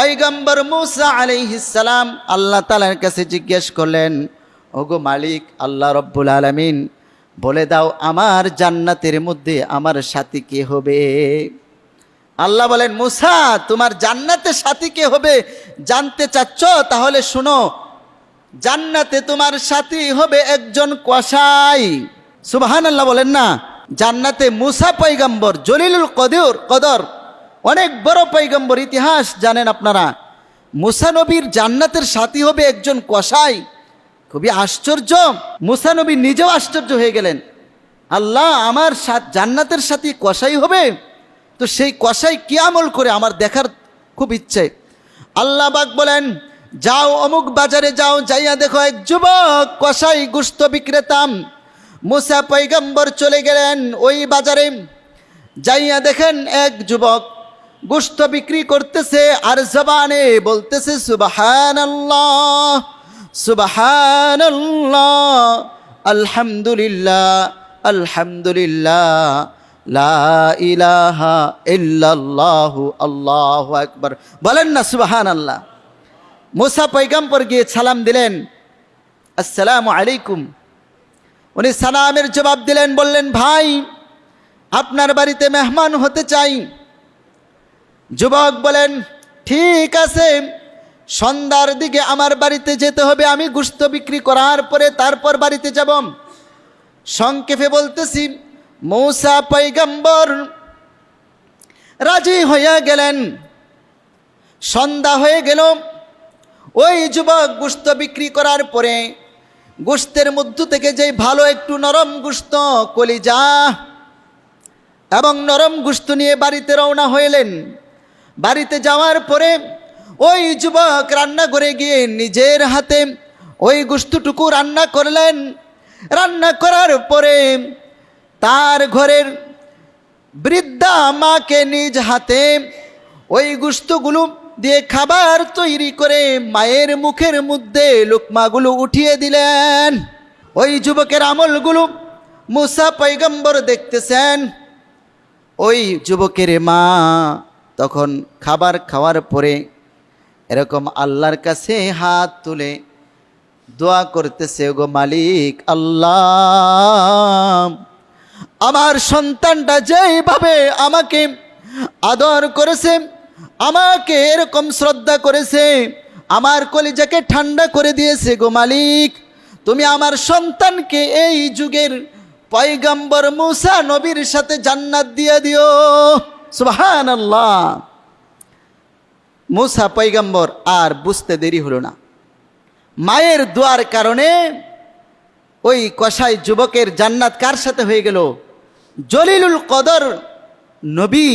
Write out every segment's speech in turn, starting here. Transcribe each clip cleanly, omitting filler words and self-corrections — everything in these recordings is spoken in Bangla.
পয়গম্বর মূসা আলাইহিস সালাম আল্লাহ তাআলার কাছে জিজ্ঞেস করলেন, ওগো মালিক আল্লাহ রব্বুল আলামিন, বলে দাও আমার জান্নাতের মধ্যে আমার সাথী কে হবে? আল্লাহ বলেন, মূসা তোমার জান্নাতের সাথী কে হবে জানতে চাচ্ছ? তাহলে শোনো, জান্নাতে তোমার সাথী হবে একজন কসাই। সুবহানাল্লাহ বলেন না। জান্নাতে মূসা পয়গম্বর জলিলুল কদর অনেক বড় পয়গম্বর, ইতিহাস জানেন আপনারা। মূসা নবীর জান্নাতের সাথী হবে একজন কসাই। খুবই আশ্চর্য, মূসা নবী নিজেও আশ্চর্য হয়ে গেলেন। আল্লাহ আমার জান্নাতের সাথী কসাই হবে, তো সেই কসাই কি আমল করে আমার দেখার খুব ইচ্ছে। আল্লাহ পাক বলেন, যাও অমুক বাজারে যাও, যাইয়া দেখো এক যুবক কসাই গোশত বিক্রেতা। মূসা পয়গম্বর চলে গেলেন ওই বাজারে, যাইয়া দেখেন এক যুবক গোশত বিক্রি করতেছে আর জবানে বলতেছে সুবহানাল্লাহ সুবহানাল্লাহ আলহামদুলিল্লাহ আলহামদুলিল্লাহ লা ইলাহা ইল্লাল্লাহু আল্লাহু আকবার। বলেন না সুবহানাল্লাহ। মূসা পয়গম্বর গিয়ে সালাম দিলেন, আসসালামু আলাইকুম। উনি সালামের জবাব দিলেন, বললেন, ভাই আপনার বাড়িতে মেহমান হতে চাই। যুবক বলেন, ঠিক আছে, সন্ধ্যার দিকে আমার বাড়িতে যেতে হবে, আমি গোশত বিক্রি করার পরে তারপর বাড়িতে যাব। সংক্ষেপে বলতেছি, মূসা পয়গম্বর রাজি হইয়া গেলেন। সন্ধ্যা হয়ে গেল। ওই যুবক গোশত বিক্রি করার পরে গোশতের মধ্য থেকে যে ভালো একটু নরম গোশত, কলিজা এবং নরম গোশত নিয়ে বাড়িতে রওনা হইলেন। বাড়িতে যাওয়ার পরে ওই যুবক রান্না করে গিয়ে নিজের হাতে ওই গোশতটুকু রান্না করলেন। রান্না করার পরে তার ঘরের বৃদ্ধা মাকে নিজ হাতে ওই গোশতগুলো দিয়ে খাবার তৈরি করে মায়ের মুখের মধ্যে লোকমাগুলো উঠিয়ে দিলেন। ওই যুবকের আমলগুলো মূসা পয়গম্বর দেখতেছেন। ওই যুবকের মা তখন খাবার খাওয়ার পরে এরকম আল্লাহর কাছে হাত তুলে দোয়া করতেছে, গো মালিক আল্লাহ, আমার সন্তানটা যেইভাবে আমাকে আদর করেছে, আমাকে এরকম শ্রদ্ধা করেছে, আমার কলিজাকে ঠান্ডা করে দিয়েছে, গো মালিক তুমি আমার সন্তানকে এই যুগের পয়গম্বর মূসা নবীর সাথে জান্নাত দিয়ে দিও। সুবহানাল্লাহ। মূসা পয়গম্বর আর বুঝতে দেরি হলো না। মায়ের দোয়ার কারণে ওই কসাই যুবকের জান্নাত কার সাথে হয়ে গেল? জলিলুল কদর নবী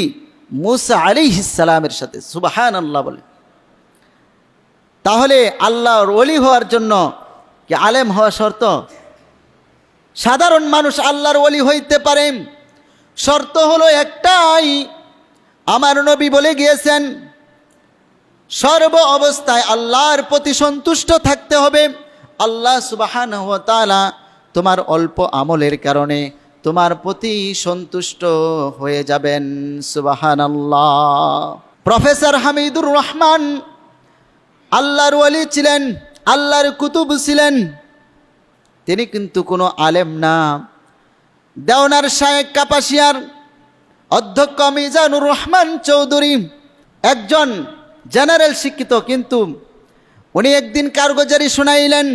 মূসা আলাইহিস সালামের সাথে। সুবহানাল্লাহ বলে। তাহলে আল্লাহর ওলি হওয়ার জন্য কি আলেম হওয়া শর্ত? সাধারণ মানুষ আল্লাহর ওলি হইতে পারে, শর্ত হলো একটাই, আমার নবী বলে গিয়েছেন সর্ব অবস্থায় আল্লাহর প্রতি সন্তুষ্ট থাকতে হবে। আল্লাহ সুবহানাহু ওয়া তাআলা তোমার অল্প আমলের কারণে তোমার প্রতি সন্তুষ্ট হয়ে যাবেন। সুবহানাল্লাহ। প্রফেসর হামিদুর রহমান আল্লাহর ওলি ছিলেন, আল্লাহর কুতুব ছিলেন। তিনি কিন্তু কোনো আলেম না। দেওনার শায়েখ কাপাসিয়ার অধ্যক্ষ মিজানুর রহমান চৌধুরী একজন জেনারেল শিক্ষিত, কিন্তু উনি একদিন কারগুজারি শুনাইলেন,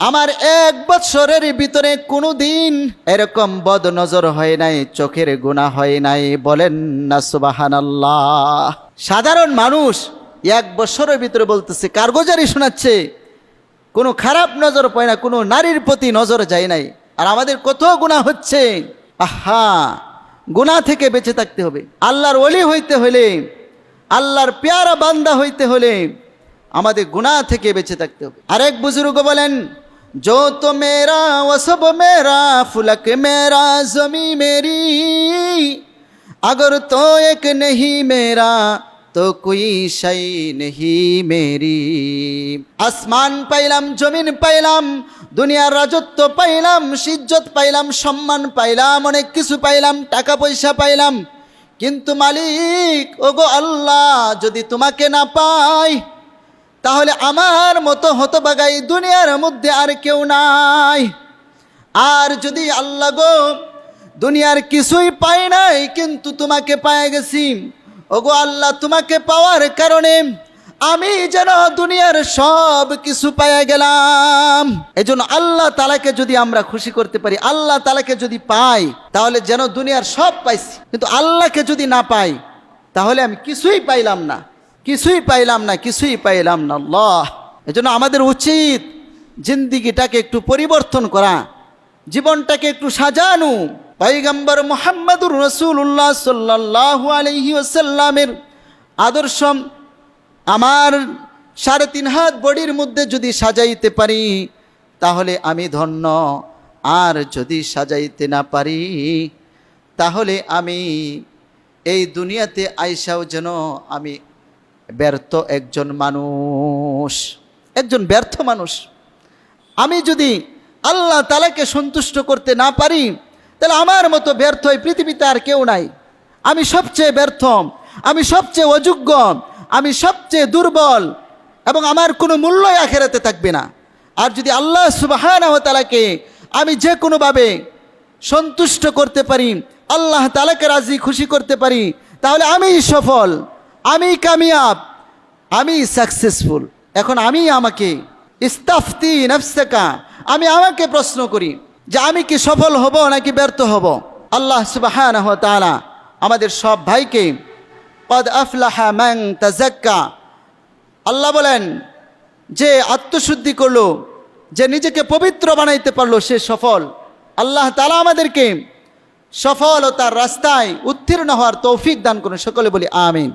আমার 1 বৎসরের ভিতরে কোনো দিন এরকম বদ নজর হয় নাই, চোখের গুনাহ হয় নাই। বলেন না সুবহানাল্লাহ। সাধারণ মানুষ 1 বছরের ভিতরে বলতেছে, কারগুজারি শোনাচ্ছে, কোনো খারাপ নজর পায় না, কোনো নারীর প্রতি নজর যায় নাই। আর আমাদের কত গুনাহ হচ্ছে। আহা, গুনাহ থেকে বেঁচে থাকতে হবে। আল্লাহর ওলি হইতে হলে, আল্লাহর প্যারা বান্দা হইতে হলে আমাদের গুনাহ থেকে বেঁচে থাকতে হবে। আরেক বুজুর্গ বলেন, जो तो मेरा वो सब मेरा, फलक मेरा जमी मेरी, अगर तो एक नहीं मेरा तो कोई शै नहीं मेरी। আসমান পাইলাম, জমিন পাইলাম, দুনিয়ার রাজত্ব পাইলাম, ইজ্জত পাইলাম, সম্মান পাইলাম, অনেক কিছু পাইলাম, টাকা পয়সা পাইলাম, কিন্তু মালিক ওগো আল্লাহ, যদি তোমাকে না পাই তাহলে আমার মতো হতভাগা এই দুনিয়ার মধ্যে আর কেউ নাই। আর যদি আল্লাহ গো দুনিয়ার কিছুই পাই নাই কিন্তু তোমাকে পায়ে গেছি, ওগো আল্লাহ তোমাকে পাওয়ার কারণে আমি যেন দুনিয়ার সব কিছু পেয়ে গেলাম। এজন্য আল্লাহ তাআলাকে যদি আমরা খুশি করতে পারি, আল্লাহ তাআলাকে যদি পাই তাহলে যেন দুনিয়ার সব পাইছি। কিন্তু আল্লাহকে যদি না পাই তাহলে আমি কিছুই পাইলাম না, কিছুই পাইলাম না, কিছুই পাইলাম না। আল্লাহ, এজন্য আমাদের উচিত জিন্দিগিটাকে একটু পরিবর্তন করা, জীবনটাকে একটু সাজানো। পয়গম্বর মুহাম্মদুর রাসূলুল্লাহ সাল্লাল্লাহু আলাইহি ওয়াসাল্লামের আদর্শ আমার 3.5 হাত বডির মধ্যে যদি সাজাইতে পারি তাহলে আমি ধন্য। আর যদি সাজাইতে না পারি তাহলে আমি এই দুনিয়াতে আইসাও যেন আমি ব্যর্থ একজন মানুষ, একজন ব্যর্থ মানুষ। আমি যদি আল্লাহ তাআলাকে সন্তুষ্ট করতে না পারি তাহলে আমার মতো ব্যর্থ এই পৃথিবীতে আর কেউ নাই। আমি সবচেয়ে ব্যর্থ, আমি সবচেয়ে অযোগ্য, আমি সবচেয়ে দুর্বল, এবং আমার কোনো মূল্যই আখিরাতে থাকবে না। আর যদি আল্লাহ সুবহানাহু ওয়া তাআলাকে আমি যে কোনোভাবে সন্তুষ্ট করতে পারি, আল্লাহ তাআলাকে রাজি খুশি করতে পারি, তাহলে আমি সফল, আমি কামিয়াব, আমি সাকসেসফুল। এখন আমি আমাকে ইস্তাফতি নাফসাকা, আমি আমাকে প্রশ্ন করি যে আমি কি সফল হব নাকি ব্যর্থ হব। আল্লাহ সুবহানাহু ওয়া তাআলা আমাদের সব ভাইকে কদ আফলাহা মান তাযাক্কা, আল্লাহ বলেন যে আত্মশুদ্ধি করলো, যে নিজেকে পবিত্র বানাইতে পারলো সে সফল। আল্লাহ তাআলা আমাদেরকে সফলতার রাস্তায় উত্তীর্ণ হওয়ার তৌফিক দান করুন। সকলে বলি আমিন।